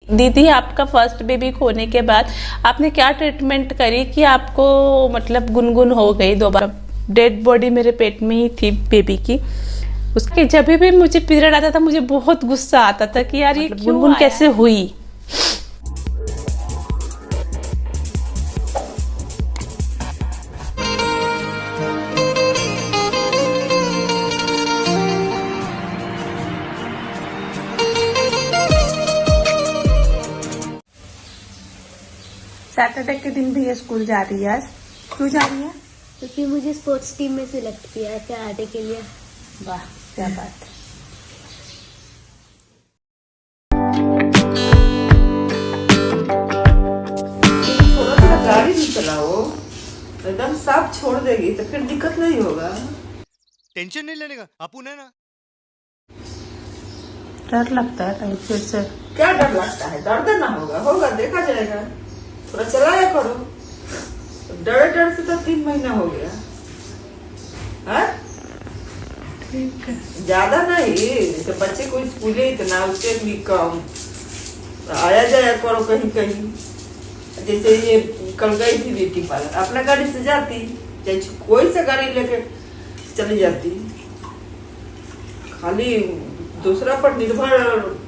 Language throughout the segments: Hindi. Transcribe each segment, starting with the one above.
दीदी, आपका फर्स्ट बेबी खोने के बाद आपने क्या ट्रीटमेंट करी कि आपको मतलब गुनगुन हो गई दोबारा? डेड बॉडी मेरे पेट में ही थी बेबी की। उसके जब भी मुझे पीरियड आता था मुझे बहुत गुस्सा आता था कि यार ये गुनगुन कैसे हुई। सैटरडे के दिन भी ये स्कूल जा रही है। आज क्यों जा रही है? क्योंकि मुझे स्पोर्ट्स टीम में सिलेक्ट किया है कराटे के लिए। वाह, क्या बात है। थोड़ा सा गाड़ी भी चलाओ, एकदम साफ छोड़ देगी तो फिर दिक्कत नहीं होगा। टेंशन नहीं लेने का, अपुन है ना। डर लगता है कहीं फिर से। क्या डर लगता है? दर्द ना होगा, होगा देखा जाएगा। थोड़ा चलाया करो। डर डर से तो 3 महीना हो गया है? ठीक है, ज्यादा नहीं। जैसे बच्चे को स्कूले इतना, उससे भी कम आया जाया करो कहीं कहीं। जैसे ये कल गई थी ब्यूटी पार्लर, अपना गाड़ी से जाती, जैसे कोई सा गाड़ी लेके चली जाती। खाली दूसरा पर निर्भर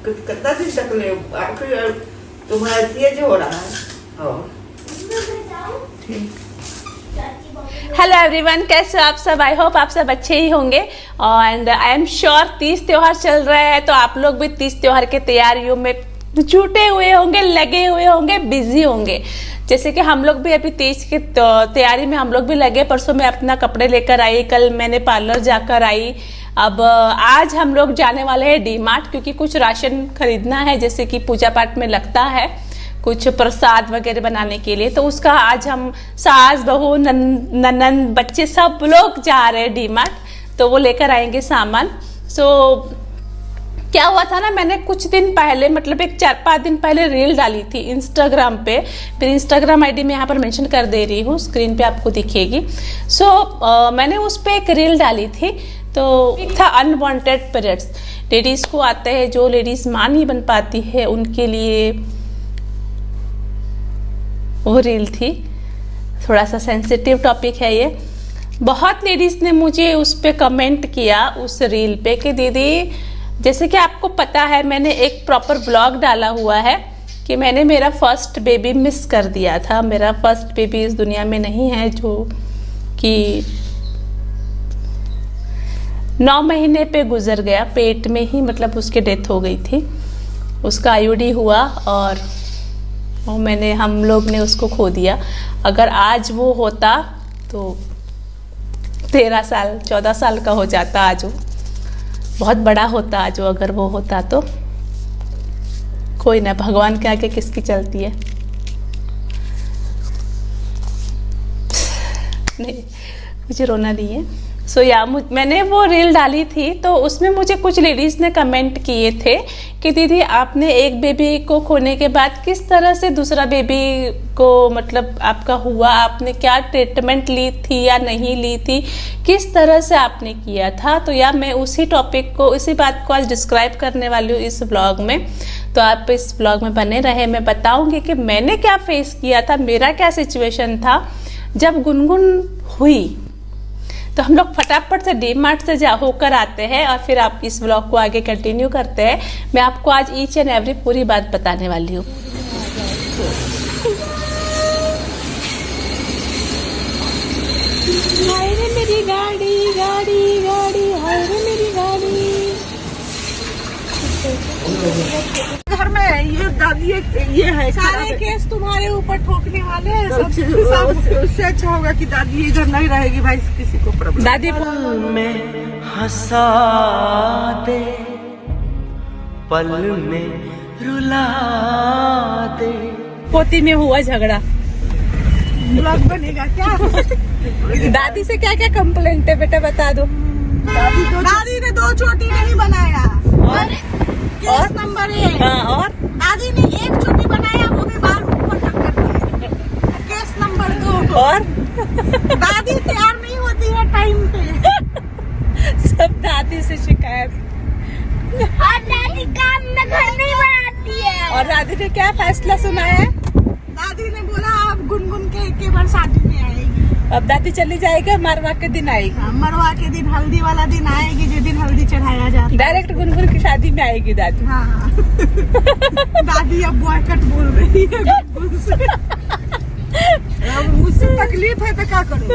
कितना दिन तक ले, आखिर तुम्हारा तेज हो रहा है। ठीक। हेलो एवरीवन, कैसे हो आप सब? आई होप आप सब अच्छे ही होंगे। And I am sure Teej त्योहार चल रहा है तो आप लोग भी तीज त्योहार के तैयारियों में जुटे हुए होंगे, लगे हुए होंगे, बिजी होंगे। जैसे कि हम लोग भी अभी तीज की तैयारी में हम लोग भी लगे। परसों मैं अपना कपड़े लेकर आई, कल मैंने पार्लर जाकर आई। अब आज हम लोग जाने वाले हैं डी मार्ट, क्योंकि कुछ राशन खरीदना है, जैसे कि पूजा पाठ में लगता है कुछ प्रसाद वगैरह बनाने के लिए। तो उसका आज हम सास बहू ननंद बच्चे सब लोग जा रहे हैं डी मार्ट, तो वो लेकर आएंगे सामान। क्या हुआ था ना, मैंने कुछ दिन पहले मतलब एक 4-5 दिन पहले रील डाली थी इंस्टाग्राम पे। फिर इंस्टाग्राम आईडी मैं यहाँ पर मेंशन कर दे रही हूँ, स्क्रीन पे आपको दिखेगी। मैंने उस पर एक रील डाली थी, तो एक था अनवांटेड पीरियड्स। लेडीज को आते हैं, जो लेडीज मां नहीं बन पाती है उनके लिए वो रील थी। थोड़ा सा सेंसिटिव टॉपिक है ये। बहुत लेडीज ने मुझे उस पे कमेंट किया उस रील पे कि दीदी, जैसे कि आपको पता है मैंने एक प्रॉपर ब्लॉग डाला हुआ है कि मैंने मेरा फर्स्ट बेबी मिस कर दिया था। मेरा फर्स्ट बेबी इस दुनिया में नहीं है, जो कि 9 महीने पे गुजर गया, पेट में ही मतलब उसकी डेथ हो गई थी। उसका आईयूडी हुआ और हम लोग ने उसको खो दिया। अगर आज वो होता तो 13 साल 14 साल का हो जाता, आज वो बहुत बड़ा होता। आज वो अगर वो होता तो कोई ना, भगवान के आगे किसकी चलती है। नहीं, मुझे रोना नहीं है। मैंने वो रील डाली थी, तो उसमें मुझे कुछ लेडीज ने कमेंट किए थे कि दीदी, आपने एक बेबी को खोने के बाद किस तरह से दूसरा बेबी को मतलब आपका हुआ, आपने क्या ट्रीटमेंट ली थी या नहीं ली थी, किस तरह से आपने किया था। तो या मैं उसी टॉपिक को, इसी बात को आज डिस्क्राइब करने वाली हूँ इस ब्लॉग में। तो आप इस ब्लॉग में बने रहे। मैं बताऊंगी कि मैंने क्या फेस किया था, मेरा क्या सिचुएशन था जब गुनगुन हुई। तो हम लोग फटाफट से डी मार्ट से होकर आते हैं और फिर आप इस ब्लॉग को आगे कंटिन्यू करते हैं। मैं आपको आज ईच एंड एवरी पूरी बात बताने वाली हूँ। हाय रे मेरी गाड़ी गाड़ी गाड़ी, हाय रे मेरी गाड़ी। घर में ये दादी ये है, सारे केस तुम्हारे ऊपर ठोकने वाले हैं। उससे अच्छा होगा कि दादी इधर नहीं रहेगी भाई, किसी को प्रॉब्लम। दादी में हंसा दे, पल में रुला दे। पोती में हुआ झगड़ा, ब्लॉग बनेगा क्या? दादी से क्या क्या कंप्लेंट है बेटा बता दो। दादी ने 2 चोटी नहीं बनाया और केस नंबर 1। और दादी ने 1 चोटी बनाया, वो भी बाल ऊपर तक कर दिए। Case number 2। और दादी तैयार नहीं होती है टाइम पे। सब दादी से शिकायत। और दादी काम में घर नहीं बनाती है। और दादी ने क्या फैसला सुनाया है? दादी ने बोला आप गुनगुन के बार शादी में आएगी। अब दादी चली जाएगी, मरवा के दिन आएगी। मरवा के दिन, हल्दी वाला दिन आएगी, जिस दिन हल्दी चढ़ाया जाता। डायरेक्ट गुनगुन की शादी में आएगी दादी। हाँ दादी अब बॉयकट बोल रही है गुनगुन से। अब मुझसे तकलीफ है तो क्या करूँ?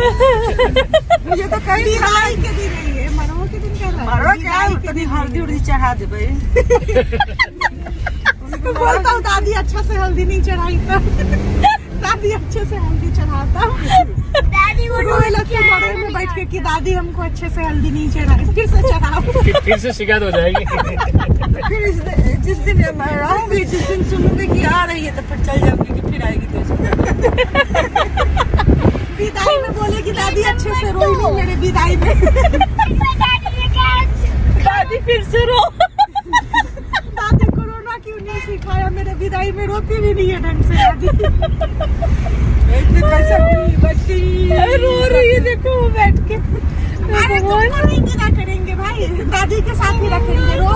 मुझे तो कहीं विदाई के दिन रही है, मरवा के दिन क्या? मरवा क्या हल्दी उल्दी चढ़ा दे भाई। बोलता हूँ दादी अच्छा से हल्दी नहीं चढ़ाई तो दादी अच्छे से हल्दी चढ़ाता। दादी वो बड़े में बैठ के कि दादी हमको अच्छे से हल्दी नहीं चढ़ाई, फिर से चढ़ाओ। फिर से शिकायत हो जाएगी। फिर जिस दिन रहूंगी, जिस दिन सुनूंगी कि आ रही है तो फिर चल जाऊंगी कि फिर आएगी तो विदाई में बोलेगी दादी अच्छे से रोई नहीं मेरे विदाई में। दादी फिर से रो। दादी कोरोना क्यों नहीं सिखाया, मेरे विदाई में रोती भी नहीं है ढंग से दादी। कैसे बच्ची रो रही है, देखो वो बैठ के। अरे क्या करेंगे भाई, दादी के साथ ही रखेंगे। रो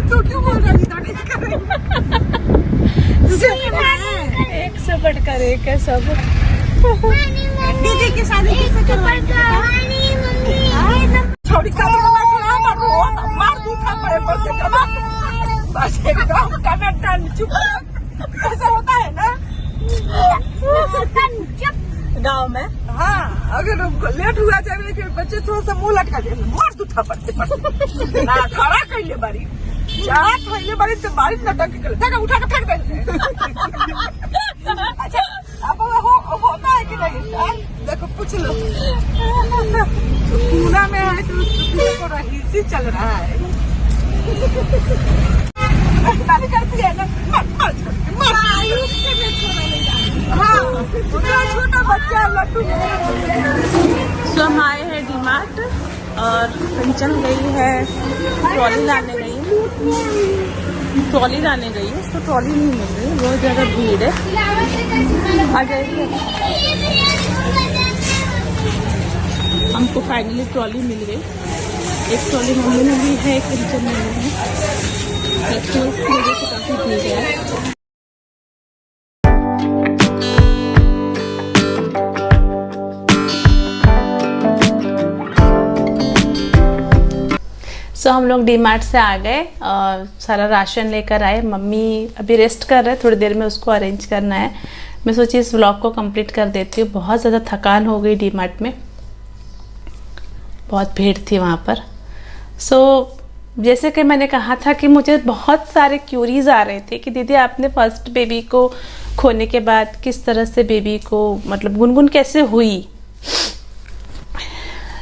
तो क्यों बोल रही दादी करेंगे? एक से बढ़कर एक है सब। दीदी की शादी किससे करवाएंगे? छोड़ी का मार दूसरा पड़े पर से कमा बस एकदम कनेक्ट चुप। ऐसा होता है ना गाँव में। हाँ अगर लेट हुआ जाए कि बच्चे थोड़ा सा मुँह लटका दे, मार दूठा पड़ते ना खड़ा कर ले बारी चार थैले बारी तो बारी लटक के कर उठा के फेंक देते। अच्छा अब होता है कि नहीं? देखो पूछ लो, पूना में है तो उसको रहीसी चल रहा है। दादी करती है ना, हाँ छोटा बच्चा लट्टू। तो हम आए हैं डीमार्ट और कंचन गई है ट्रॉली लाने गई है, तो ट्रॉली नहीं मिल रही, बहुत ज़्यादा भीड़ है। आ जाएगी, हमको फाइनली ट्रॉली मिल गई। एक ट्रॉली मम्मी ने ली है, एक कंचन में ली है। काफ़ी भीड़ है। तो हम लोग डीमार्ट से आ गए और सारा राशन लेकर आए। मम्मी अभी रेस्ट कर रहे हैं, थोड़ी देर में उसको अरेंज करना है। मैं सोची इस व्लॉग को कंप्लीट कर देती हूँ। बहुत ज़्यादा थकान हो गई, डीमार्ट में बहुत भीड़ थी वहाँ पर। जैसे कि मैंने कहा था कि मुझे बहुत सारे क्यूरीज आ रहे थे कि दीदी आपने फर्स्ट बेबी को खोने के बाद किस तरह से बेबी को मतलब गुनगुन कैसे हुई।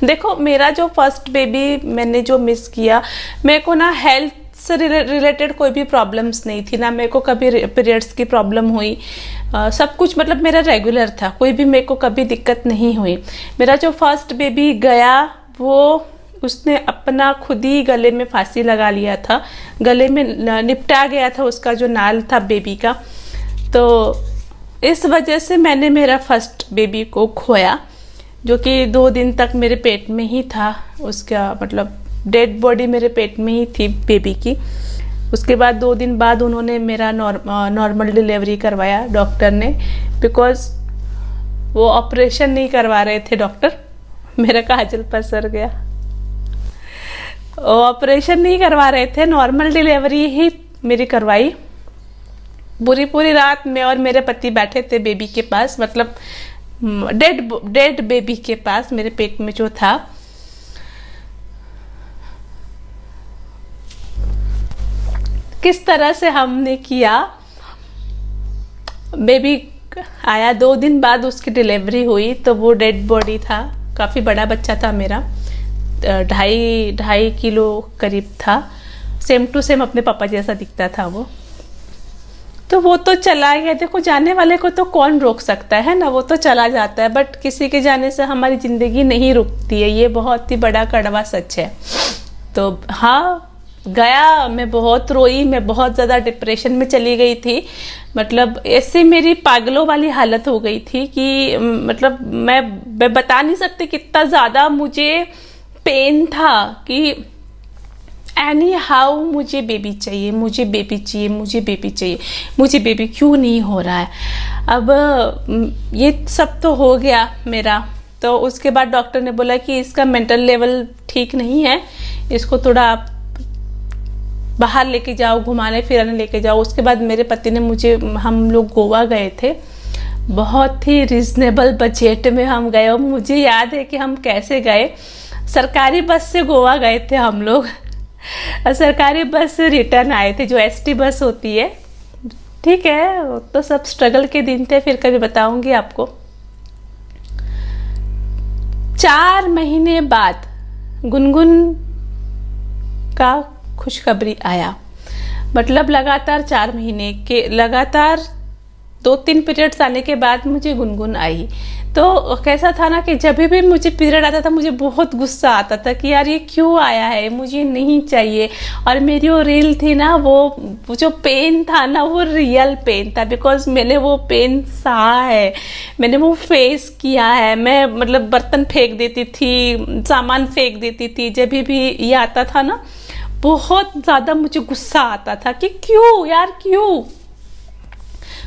देखो मेरा जो फर्स्ट बेबी मैंने जो मिस किया, मेरे को ना हेल्थ से रिलेटेड कोई भी प्रॉब्लम्स नहीं थी, ना मेरे को कभी पीरियड्स की प्रॉब्लम हुई। सब कुछ मतलब मेरा रेगुलर था, कोई भी मेरे को कभी दिक्कत नहीं हुई। मेरा जो फर्स्ट बेबी गया वो उसने अपना खुद ही गले में फांसी लगा लिया था, गले में निपटा गया था उसका जो नाल था बेबी का। तो इस वजह से मैंने मेरा फर्स्ट बेबी को खोया, जो कि 2 दिन तक मेरे पेट में ही था। उसका मतलब डेड बॉडी मेरे पेट में ही थी बेबी की। उसके बाद 2 दिन बाद उन्होंने मेरा नॉर्मल डिलीवरी करवाया डॉक्टर ने, बिकॉज वो ऑपरेशन नहीं करवा रहे थे डॉक्टर। मेरा काजल पसर गया, ऑपरेशन नहीं करवा रहे थे, नॉर्मल डिलीवरी ही मेरी करवाई। पूरी रात मैं और मेरे पति बैठे थे बेबी के पास, मतलब डेड बेबी के पास, मेरे पेट में जो था। किस तरह से हमने किया, बेबी आया 2 दिन बाद उसकी डिलीवरी हुई, तो वो डेड बॉडी था। काफ़ी बड़ा बच्चा था मेरा, 2.5 किलो करीब था। सेम टू सेम अपने पापा जैसा दिखता था वो। तो वो तो चला गया। देखो जाने वाले को तो कौन रोक सकता है ना, वो तो चला जाता है, बट किसी के जाने से हमारी ज़िंदगी नहीं रुकती है। ये बहुत ही बड़ा कड़वा सच है। तो हाँ गया, मैं बहुत रोई, मैं बहुत ज़्यादा डिप्रेशन में चली गई थी। मतलब ऐसे मेरी पागलों वाली हालत हो गई थी कि मतलब मैं बता नहीं सकती कितना ज़्यादा मुझे पेन था कि एनी हाउ मुझे बेबी चाहिए, मुझे बेबी चाहिए, मुझे बेबी चाहिए, मुझे बेबी क्यों नहीं हो रहा है। अब ये सब तो हो गया मेरा, तो उसके बाद डॉक्टर ने बोला कि इसका मेंटल लेवल ठीक नहीं है, इसको थोड़ा आप बाहर लेके जाओ, घुमाने फिराने लेके जाओ। उसके बाद मेरे पति ने मुझे, हम लोग गोवा गए थे, बहुत ही रिजनेबल बजट में हम गए। और मुझे याद है कि हम कैसे गए, सरकारी बस से गोवा गए थे हम लोग, सरकारी बस से रिटर्न आए थे, जो एसटी बस होती है। ठीक है, तो सब स्ट्रगल के दिन थे, फिर कभी बताऊंगी आपको। 4 महीने बाद गुनगुन का खुशखबरी आया, मतलब लगातार 4 महीने के लगातार 2-3 पीरियड्स आने के बाद मुझे गुनगुन आई। तो कैसा था ना कि जब भी मुझे पीरियड आता था मुझे बहुत गुस्सा आता था कि यार ये क्यों आया है, मुझे नहीं चाहिए। और मेरी वो रील थी ना, वो जो पेन था ना, वो रियल पेन था, बिकॉज मैंने वो पेन सहा है, मैंने वो फेस किया है। मैं मतलब बर्तन फेंक देती थी, सामान फेंक देती थी, जब भी ये आता था ना बहुत ज़्यादा मुझे गुस्सा आता था कि क्यों यार क्यों।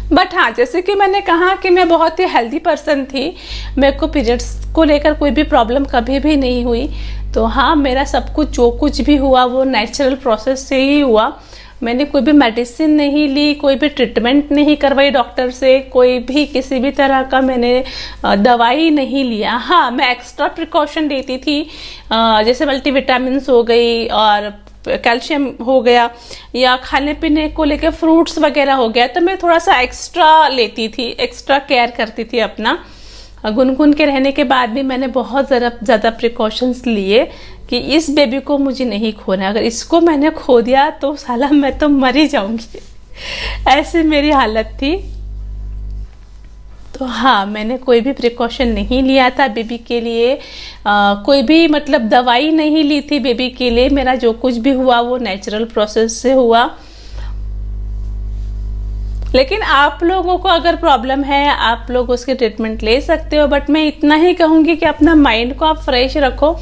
बट हाँ, जैसे कि मैंने कहा कि मैं बहुत ही हेल्दी पर्सन थी, मेरे को पीरियड्स को लेकर कोई भी प्रॉब्लम कभी भी नहीं हुई। तो हाँ, मेरा सब कुछ जो कुछ भी हुआ वो नेचुरल प्रोसेस से ही हुआ। मैंने कोई भी मेडिसिन नहीं ली, कोई भी ट्रीटमेंट नहीं करवाई डॉक्टर से, कोई भी किसी भी तरह का मैंने दवाई नहीं लिया। हाँ, मैं एक्स्ट्रा प्रिकॉशन लेती थी, जैसे मल्टीविटामिन्स हो गई और कैल्शियम हो गया, या खाने पीने को लेकर फ्रूट्स वगैरह हो गया, तो मैं थोड़ा सा एक्स्ट्रा लेती थी, एक्स्ट्रा केयर करती थी अपना। गुनगुन के रहने के बाद भी मैंने बहुत ज़्यादा प्रिकॉशंस लिए कि इस बेबी को मुझे नहीं खोना, अगर इसको मैंने खो दिया तो साला मैं तो मर ही जाऊंगी, ऐसी मेरी हालत थी। तो हाँ, मैंने कोई भी प्रिकॉशन नहीं लिया था बेबी के लिए, कोई भी मतलब दवाई नहीं ली थी बेबी के लिए। मेरा जो कुछ भी हुआ वो नेचुरल प्रोसेस से हुआ। लेकिन आप लोगों को अगर प्रॉब्लम है, आप लोग उसके ट्रीटमेंट ले सकते हो, बट मैं इतना ही कहूँगी कि अपना माइंड को आप फ्रेश रखो।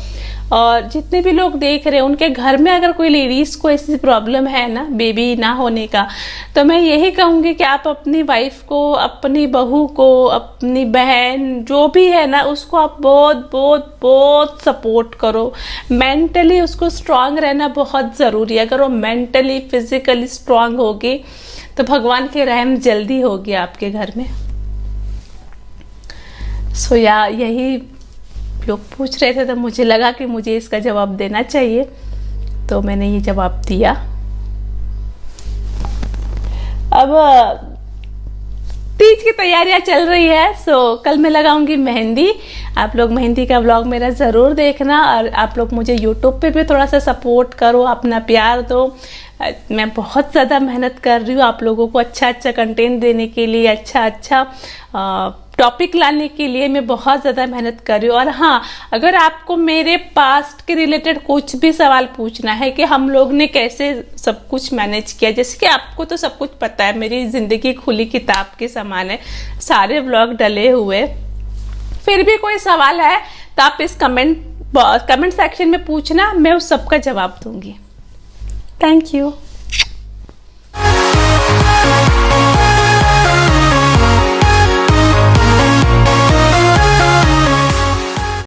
और जितने भी लोग देख रहे हैं उनके घर में अगर कोई लेडीज को ऐसी प्रॉब्लम है ना बेबी ना होने का, तो मैं यही कहूँगी कि आप अपनी वाइफ को, अपनी बहू को, अपनी बहन जो भी है ना, उसको आप बहुत बहुत बहुत सपोर्ट करो। मेंटली उसको स्ट्रांग रहना बहुत ज़रूरी है। अगर वो मेंटली फिजिकली स्ट्रांग होगी तो भगवान की रहम जल्दी होगी आपके घर में। सो यही लोग पूछ रहे थे, तो मुझे लगा कि मुझे इसका जवाब देना चाहिए, तो मैंने ये जवाब दिया। अब तीज की तैयारियां चल रही है, सो कल मैं लगाऊंगी मेहंदी। आप लोग मेहंदी का व्लॉग मेरा ज़रूर देखना, और आप लोग मुझे यूट्यूब पे भी थोड़ा सा सपोर्ट करो, अपना प्यार दो। मैं बहुत ज़्यादा मेहनत कर रही हूँ आप लोगों को अच्छा कंटेंट देने के लिए, अच्छा टॉपिक लाने के लिए मैं बहुत ज़्यादा मेहनत कर रही हूँ। और हाँ, अगर आपको मेरे पास्ट के रिलेटेड कुछ भी सवाल पूछना है कि हम लोग ने कैसे सब कुछ मैनेज किया, जैसे कि आपको तो सब कुछ पता है, मेरी ज़िंदगी खुली किताब के समान है, सारे व्लॉग डले हुए। फिर भी कोई सवाल है तो आप इस कमेंट सेक्शन में पूछना, मैं उस सबका जवाब दूंगी। Thank you.